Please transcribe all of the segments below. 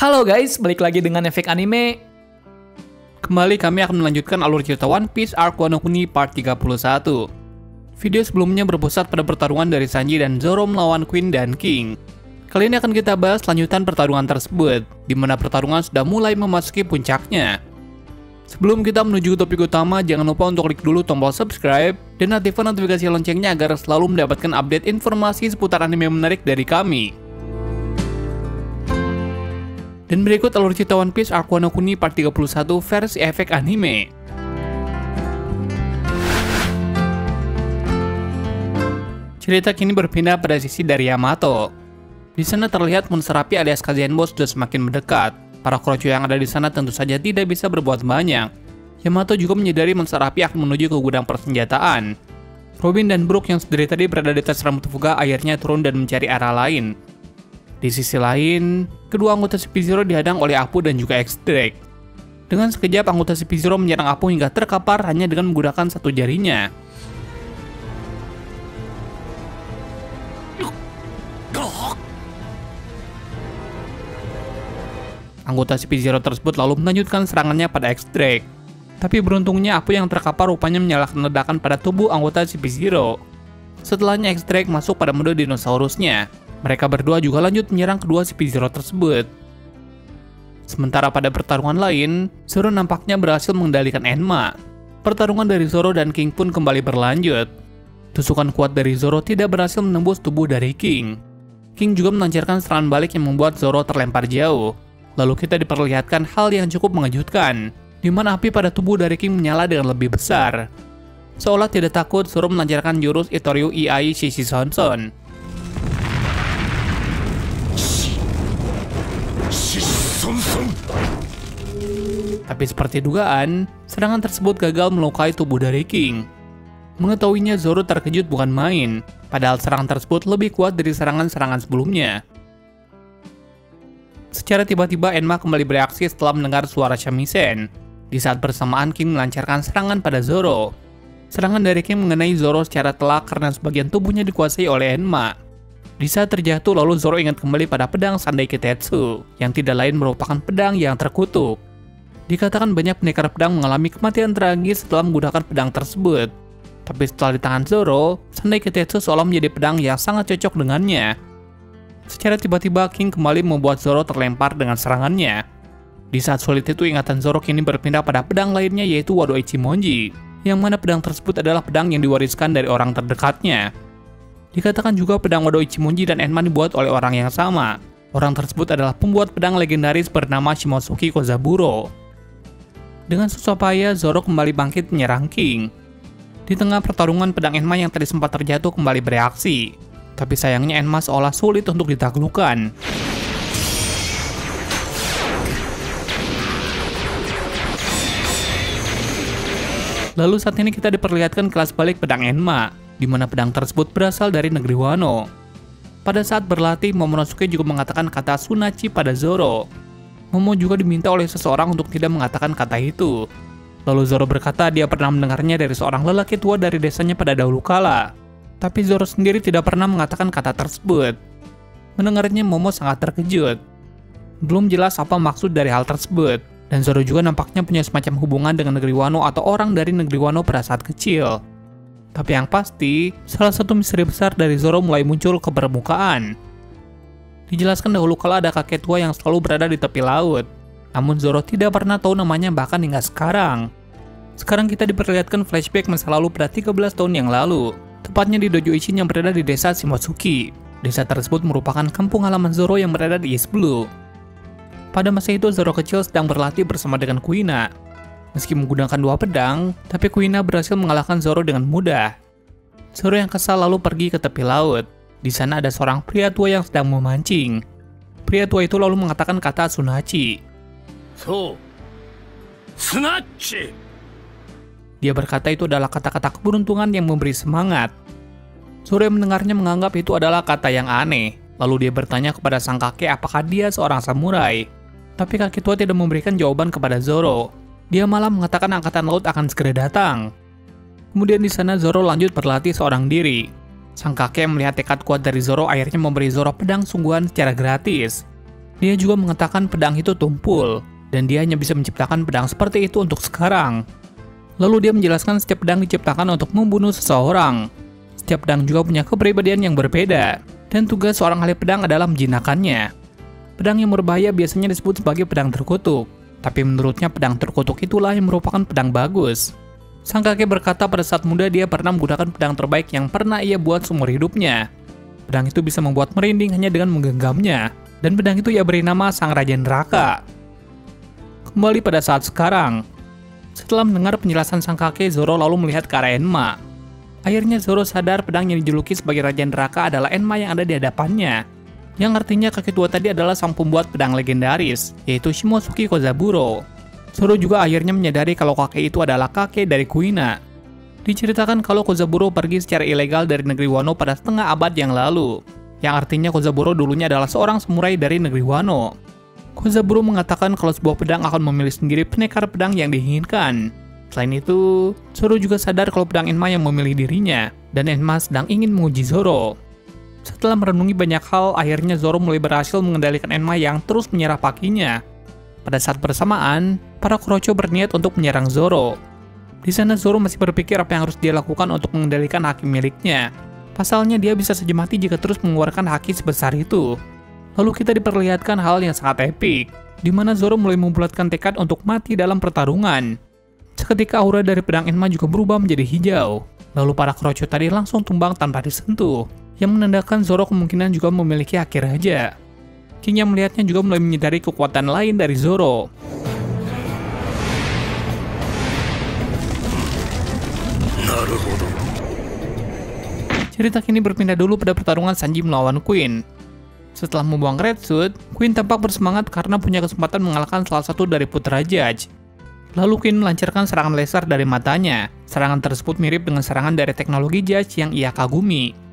Halo guys, balik lagi dengan Efek Anime. Kembali kami akan melanjutkan alur cerita One Piece Arc Wano Kuni Part 31. Video sebelumnya berpusat pada pertarungan dari Sanji dan Zoro melawan Queen dan King. Kali ini akan kita bahas lanjutan pertarungan tersebut, di mana pertarungan sudah mulai memasuki puncaknya. Sebelum kita menuju ke topik utama, jangan lupa untuk klik dulu tombol subscribe dan aktifkan notifikasi loncengnya agar selalu mendapatkan update informasi seputar anime menarik dari kami. Dan berikut alur cerita One Piece Arc Wano Kuni Part 31 versi Efek Anime. Cerita kini berpindah pada sisi dari Yamato. Di sana terlihat monster api alias Kazenbo sudah semakin mendekat. Para kroco yang ada di sana tentu saja tidak bisa berbuat banyak. Yamato juga menyadari monster api akan menuju ke gudang persenjataan. Robin dan Brook yang dari tadi berada di atas rambut Fuga akhirnya turun dan mencari arah lain. Di sisi lain, kedua anggota CP0 dihadang oleh Apu dan juga X-Drake. Dengan sekejap, anggota CP0 menyerang Apu hingga terkapar hanya dengan menggunakan satu jarinya. Anggota CP0 tersebut lalu melanjutkan serangannya pada X-Drake. Tapi beruntungnya Apu yang terkapar rupanya menyalakan ledakan pada tubuh anggota CP0. Setelahnya X-Drake masuk pada mode dinosaurusnya. Mereka berdua juga lanjut menyerang kedua CP0 tersebut. Sementara pada pertarungan lain, Zoro nampaknya berhasil mengendalikan Enma. Pertarungan dari Zoro dan King pun kembali berlanjut. Tusukan kuat dari Zoro tidak berhasil menembus tubuh dari King. King juga melancarkan serangan balik yang membuat Zoro terlempar jauh. Lalu kita diperlihatkan hal yang cukup mengejutkan, di mana api pada tubuh dari King menyala dengan lebih besar. Seolah tidak takut, Zoro melancarkan jurus Itoryu Iai Shishi Sonson. Tapi seperti dugaan, serangan tersebut gagal melukai tubuh dari King. Mengetahuinya, Zoro terkejut bukan main, padahal serangan tersebut lebih kuat dari serangan-serangan sebelumnya. Secara tiba-tiba Enma kembali bereaksi setelah mendengar suara shamisen. Di saat bersamaan King melancarkan serangan pada Zoro. Serangan dari King mengenai Zoro secara telak karena sebagian tubuhnya dikuasai oleh Enma. Di saat terjatuh, lalu Zoro ingat kembali pada pedang Sandai Kitetsu, yang tidak lain merupakan pedang yang terkutuk. Dikatakan banyak pendekar pedang mengalami kematian tragis setelah menggunakan pedang tersebut. Tapi setelah di tangan Zoro, Sandai Kitetsu seolah menjadi pedang yang sangat cocok dengannya. Secara tiba-tiba, King kembali membuat Zoro terlempar dengan serangannya. Di saat sulit itu, ingatan Zoro kini berpindah pada pedang lainnya yaitu Wado Ichimonji, yang mana pedang tersebut adalah pedang yang diwariskan dari orang terdekatnya. Dikatakan juga pedang Wado Ichimonji dan Enma dibuat oleh orang yang sama. Orang tersebut adalah pembuat pedang legendaris bernama Shimotsuki Kozaburo. Dengan susah payah, Zoro kembali bangkit menyerang King. Di tengah pertarungan, pedang Enma yang tadi sempat terjatuh kembali bereaksi. Tapi sayangnya Enma seolah sulit untuk ditaklukkan. Lalu saat ini kita diperlihatkan kelas balik pedang Enma, di mana pedang tersebut berasal dari negeri Wano. Pada saat berlatih, Momonosuke juga mengatakan kata Tsunachi pada Zoro. Momo juga diminta oleh seseorang untuk tidak mengatakan kata itu. Lalu Zoro berkata dia pernah mendengarnya dari seorang lelaki tua dari desanya pada dahulu kala. Tapi Zoro sendiri tidak pernah mengatakan kata tersebut. Mendengarnya, Momo sangat terkejut. Belum jelas apa maksud dari hal tersebut. Dan Zoro juga nampaknya punya semacam hubungan dengan negeri Wano atau orang dari negeri Wano pada saat kecil. Tapi yang pasti, salah satu misteri besar dari Zoro mulai muncul ke permukaan. Dijelaskan dahulu kala ada kakek tua yang selalu berada di tepi laut. Namun Zoro tidak pernah tahu namanya bahkan hingga sekarang. Sekarang kita diperlihatkan flashback masa lalu pada 13 tahun yang lalu. Tepatnya di Dojo Isshin yang berada di desa Shimotsuki. Desa tersebut merupakan kampung halaman Zoro yang berada di East Blue. Pada masa itu Zoro kecil sedang berlatih bersama dengan Kuina. Meski menggunakan dua pedang, tapi Kuina berhasil mengalahkan Zoro dengan mudah. Zoro yang kesal lalu pergi ke tepi laut. Di sana ada seorang pria tua yang sedang memancing. Pria tua itu lalu mengatakan kata Tsunachi. So, Tsunachi. Dia berkata itu adalah kata-kata keberuntungan yang memberi semangat. Zoro yang mendengarnya menganggap itu adalah kata yang aneh. Lalu dia bertanya kepada sang kakek apakah dia seorang samurai. Tapi kakek tua tidak memberikan jawaban kepada Zoro. Dia malah mengatakan angkatan laut akan segera datang. Kemudian di sana Zoro lanjut berlatih seorang diri. Sang kakek melihat tekad kuat dari Zoro akhirnya memberi Zoro pedang sungguhan secara gratis. Dia juga mengatakan pedang itu tumpul, dan dia hanya bisa menciptakan pedang seperti itu untuk sekarang. Lalu dia menjelaskan setiap pedang diciptakan untuk membunuh seseorang. Setiap pedang juga punya kepribadian yang berbeda, dan tugas seorang ahli pedang adalah menjinakkannya. Pedang yang berbahaya biasanya disebut sebagai pedang terkutuk, tapi menurutnya pedang terkutuk itulah yang merupakan pedang bagus. Sang kakek berkata pada saat muda dia pernah menggunakan pedang terbaik yang pernah ia buat seumur hidupnya. Pedang itu bisa membuat merinding hanya dengan menggenggamnya, dan pedang itu ia beri nama Sang Raja Neraka. Kembali pada saat sekarang, setelah mendengar penjelasan sang kakek, Zoro lalu melihat ke arah Enma. Akhirnya Zoro sadar pedang yang dijuluki sebagai Raja Neraka adalah Enma yang ada di hadapannya, yang artinya kakek tua tadi adalah sang pembuat pedang legendaris, yaitu Shimosuke Kozaburo. Zoro juga akhirnya menyadari kalau kakek itu adalah kakek dari Kuina. Diceritakan kalau Kozaburo pergi secara ilegal dari negeri Wano pada setengah abad yang lalu, yang artinya Kozaburo dulunya adalah seorang samurai dari negeri Wano. Kozaburo mengatakan kalau sebuah pedang akan memilih sendiri pendekar pedang yang diinginkan. Selain itu, Zoro juga sadar kalau pedang Enma yang memilih dirinya, dan Enma sedang ingin menguji Zoro. Setelah merenungi banyak hal, akhirnya Zoro mulai berhasil mengendalikan Enma yang terus menyerap pakinya. Pada saat bersamaan, para Kurocho berniat untuk menyerang Zoro. Di sana Zoro masih berpikir apa yang harus dia lakukan untuk mengendalikan haki miliknya. Pasalnya dia bisa saja mati jika terus mengeluarkan haki sebesar itu. Lalu kita diperlihatkan hal yang sangat epik, di mana Zoro mulai membulatkan tekad untuk mati dalam pertarungan. Seketika aura dari pedang Enma juga berubah menjadi hijau. Lalu para Kurocho tadi langsung tumbang tanpa disentuh, yang menandakan Zoro kemungkinan juga memiliki haki raja. King yang melihatnya juga mulai menyadari kekuatan lain dari Zoro. Cerita kini berpindah dulu pada pertarungan Sanji melawan Queen. Setelah membuang Red Suit, Queen tampak bersemangat karena punya kesempatan mengalahkan salah satu dari putra Judge. Lalu Queen melancarkan serangan laser dari matanya. Serangan tersebut mirip dengan serangan dari teknologi Judge yang ia kagumi.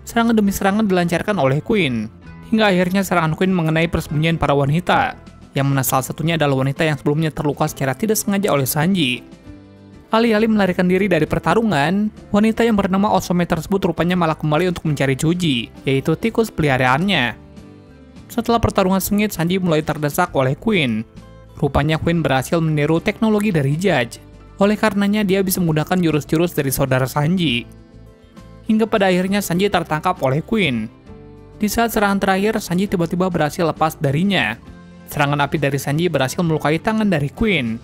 Serangan demi serangan dilancarkan oleh Queen, hingga akhirnya serangan Queen mengenai persembunyian para wanita, yang mana salah satunya adalah wanita yang sebelumnya terluka secara tidak sengaja oleh Sanji. Alih-alih melarikan diri dari pertarungan, wanita yang bernama Osome tersebut rupanya malah kembali untuk mencari Chuji, yaitu tikus peliharaannya. Setelah pertarungan sengit, Sanji mulai terdesak oleh Queen. Rupanya Queen berhasil meniru teknologi dari Judge. Oleh karenanya dia bisa menggunakan jurus-jurus dari saudara Sanji. Hingga pada akhirnya Sanji tertangkap oleh Queen. Di saat serangan terakhir, Sanji tiba-tiba berhasil lepas darinya. Serangan api dari Sanji berhasil melukai tangan dari Queen.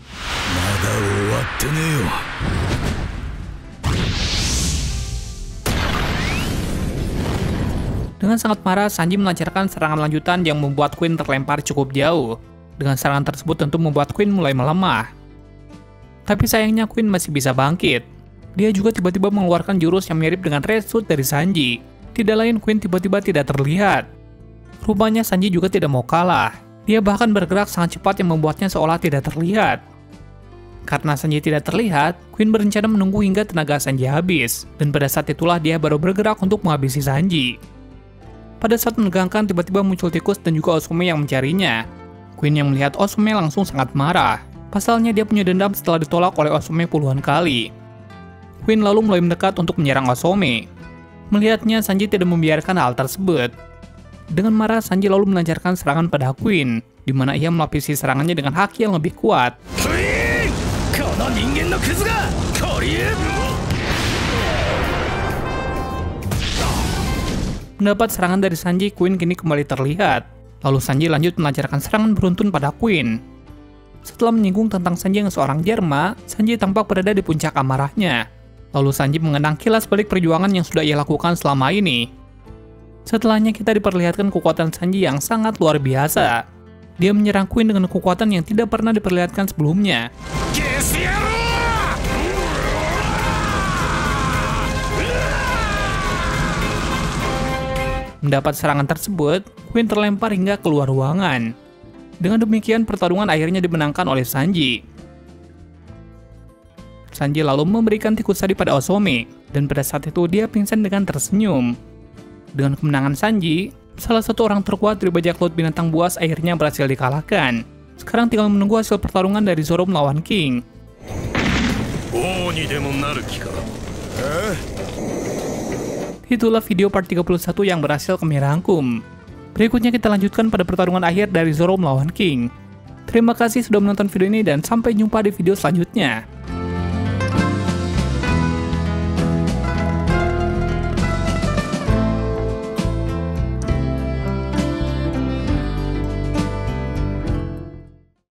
Dengan sangat marah, Sanji melancarkan serangan lanjutan yang membuat Queen terlempar cukup jauh. Dengan serangan tersebut tentu membuat Queen mulai melemah. Tapi sayangnya Queen masih bisa bangkit. Dia juga tiba-tiba mengeluarkan jurus yang mirip dengan Red Suit dari Sanji. Tidak lain Queen tiba-tiba tidak terlihat. Rupanya Sanji juga tidak mau kalah. Dia bahkan bergerak sangat cepat yang membuatnya seolah tidak terlihat. Karena Sanji tidak terlihat, Queen berencana menunggu hingga tenaga Sanji habis. Dan pada saat itulah dia baru bergerak untuk menghabisi Sanji. Pada saat menegangkan, tiba-tiba muncul tikus dan juga Osome yang mencarinya. Queen yang melihat Osome langsung sangat marah. Pasalnya dia punya dendam setelah ditolak oleh Osome puluhan kali. Queen lalu mulai mendekat untuk menyerang Osome. Melihatnya, Sanji tidak membiarkan hal tersebut. Dengan marah, Sanji lalu melancarkan serangan pada Queen, di mana ia melapisi serangannya dengan haki yang lebih kuat. Mendapat serangan dari Sanji, Queen kini kembali terlihat. Lalu Sanji lanjut melancarkan serangan beruntun pada Queen. Setelah menyinggung tentang Sanji yang seorang Jerma, Sanji tampak berada di puncak amarahnya. Lalu Sanji mengenang kilas balik perjuangan yang sudah ia lakukan selama ini. Setelahnya kita diperlihatkan kekuatan Sanji yang sangat luar biasa. Dia menyerang Queen dengan kekuatan yang tidak pernah diperlihatkan sebelumnya. Mendapat serangan tersebut, Queen terlempar hingga keluar ruangan. Dengan demikian, pertarungan akhirnya dimenangkan oleh Sanji. Sanji lalu memberikan tikus tadi pada Osome, dan pada saat itu dia pingsan dengan tersenyum. Dengan kemenangan Sanji, salah satu orang terkuat dari bajak laut binatang buas akhirnya berhasil dikalahkan. Sekarang tinggal menunggu hasil pertarungan dari Zoro melawan King. Itulah video part 31 yang berhasil kami rangkum. Berikutnya kita lanjutkan pada pertarungan akhir dari Zoro melawan King. Terima kasih sudah menonton video ini dan sampai jumpa di video selanjutnya.